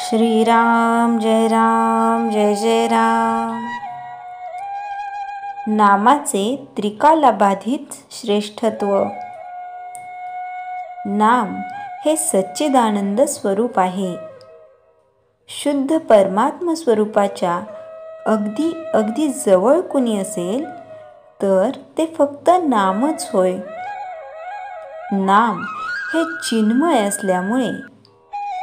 श्रीराम जय राम जय जय राम. नामाचे त्रिकालाबाधित श्रेष्ठत्व. नाम हे सच्चिदानंद स्वरूप आहे. शुद्ध परमात्म स्वरूपाच्या अगदी अगदी जवळ कुणी असेल तर ते फक्त नामच होय. नाम हे चिन्मय असल्यामुळे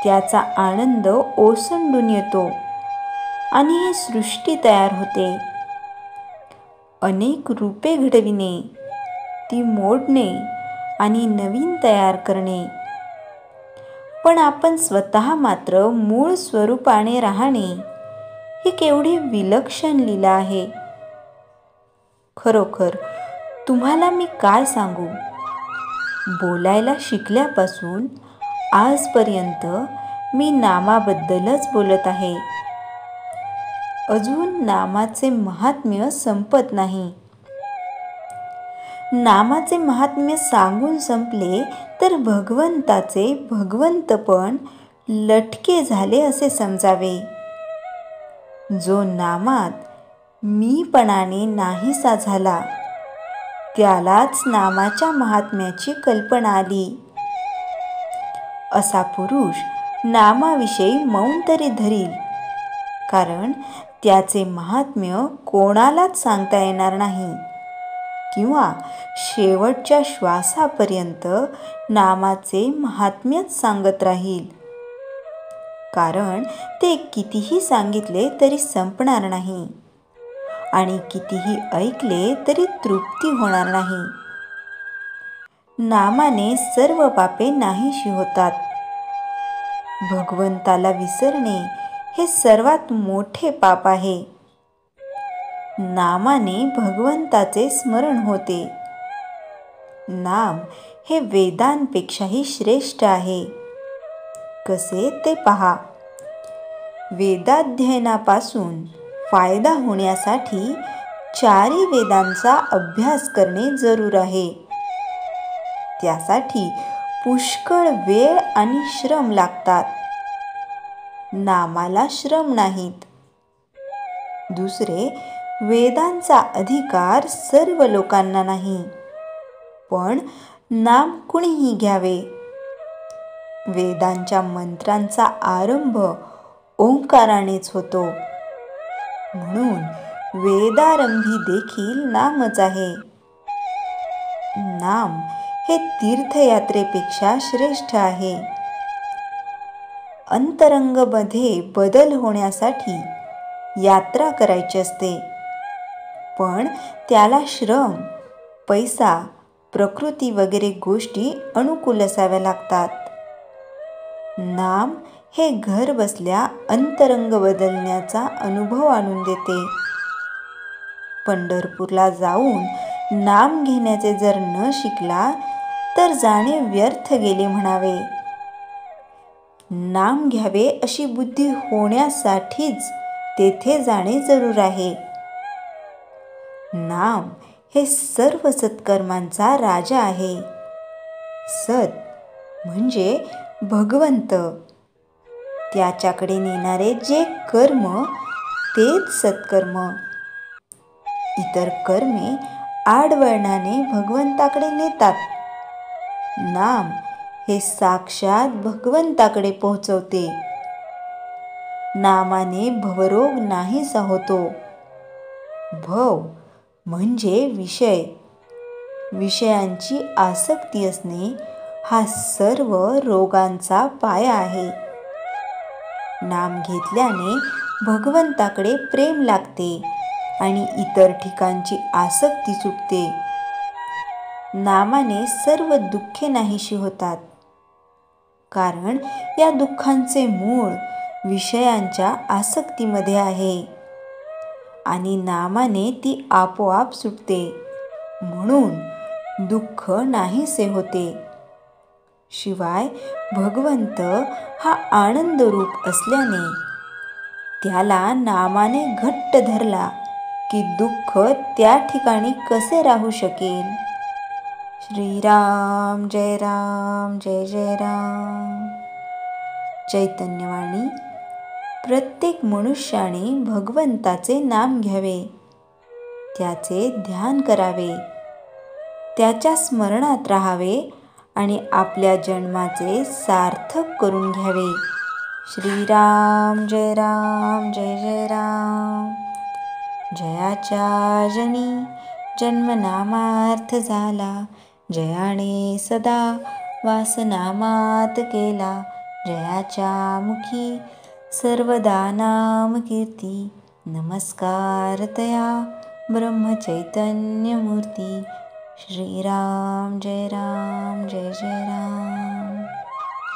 त्याचा आनंद ओसंडून येतो आणि ही सृष्टी तयार होते. अनेक रूपे घडविणे, ती मोडणे आणि नवीन तयार करणे. पण आपण स्वतः मात्र मूळ स्वरूपाने राहणे ही केवढी विलक्षण लीला आहे. खरोखर तुम्हाला मी काय सांगू, बोलायला शिकल्यापासून आजपर्यंत मी नामाबद्दलच बोलत आहे. अजून नामाचे महात्म्य संपत नाही. नामाचे महात्म्य सांगून संपले तर भगवंताचे भगवंतपण लटके झाले असे समजावे. जो नामात मीपणाने नाहीसा झाला त्यालाच नामाच्या महात्म्याची कल्पना आली. असा पुरुष नामाविषयी मौन तरी धरील, कारण त्याचे महात्म्य कोणालाच सांगता येणार नाही किंवा शेवटच्या श्वासापर्यंत नामाचे महात्म्यच सांगत राहील, कारण ते कितीही सांगितले तरी संपणार नाही आणि कितीही ऐकले तरी तृप्ती होणार नाही. नामाने सर्व पापे नाहीशी होतात. भगवंताला विसरणे हे सर्वात मोठे पाप आहे. नामाने भगवंताचे स्मरण होते. नाम हे वेदांपेक्षाही श्रेष्ठ आहे. कसे ते पहा. वेदाध्ययनापासून फायदा होण्यासाठी चारी वेदांचा अभ्यास करणे जरूर आहे. त्यासाठी पुष्कळ वेळ आणि श्रम लागतात. नामाला श्रम नाहीत. दुसरे, वेदांचा अधिकार सर्व लोकांना नाही, पण नाम कुणीही घ्यावे. वेदांच्या मंत्रांचा आरंभ ओंकारानेच होतो, म्हणून वेदारंभी देखील नामच आहे. नाम हे तीर्थयात्रेपेक्षा श्रेष्ठ आहे. अंतरंगमध्ये बदल होण्यासाठी यात्रा करायची असते, पण त्याला श्रम, पैसा, प्रकृती वगैरे गोष्टी अनुकूल असाव्या लागतात. नाम हे घर बसल्या अंतरंग बदलण्याचा अनुभव आणून देते. पंढरपूरला जाऊन नाम घेण्याचे जर न शिकला तर जाणे व्यर्थ गेले म्हणावे. नाम घ्यावे अशी बुद्धी होण्यासाठीच तेथे जाणे जरूर आहे. नाम हे सर्व सत्कर्मांचा राजा आहे. सत म्हणजे भगवंत. त्याच्याकडे नेणारे जे कर्म तेच सत्कर्म. इतर कर्मे आडवळणाने भगवंताकडे नेतात. नाम हे साक्षात भगवंताकडे पोहोचवते. नामाने भवरोग नाहीसा होतो. भव म्हणजे विषय. विषयांची आसक्ती असणे हा सर्व रोगांचा पाया आहे. नाम घेतल्याने भगवंताकडे प्रेम लागते आणि इतर ठिकाणची आसक्ती सुटते. नामाने सर्व दुःखे नाहीशी होतात, कारण या दुःखांचे मूळ विषयांच्या आसक्तीमध्ये आहे आणि नामाने ती आपोआप सुटते, म्हणून दुःख नाहीसे होते. शिवाय भगवंत हा आनंद रूप असल्याने त्याला नामाने घट्ट धरला की दुःख त्या ठिकाणी कसे राहू शकेल. श्रीराम जय राम जय जय राम. चैतन्यवाणी प्रत्येक मनुष्याने भगवंताचे नाम घ्यावे, त्याचे ध्यान करावे, त्याच्या स्मरणात राहावे आणि आपल्या जन्माचे सार्थक करून घ्यावे. श्रीराम जय राम जय जय राम. जयाच्या जनी जन्मनामार्थ झाला, जयाने सदा वासनामात केला. जयाच्या मुखी सर्वदा नाम कीर्ती, नमस्कार तया ब्रह्मचैतन्यमूर्ती. श्रीराम जय राम जय जय राम.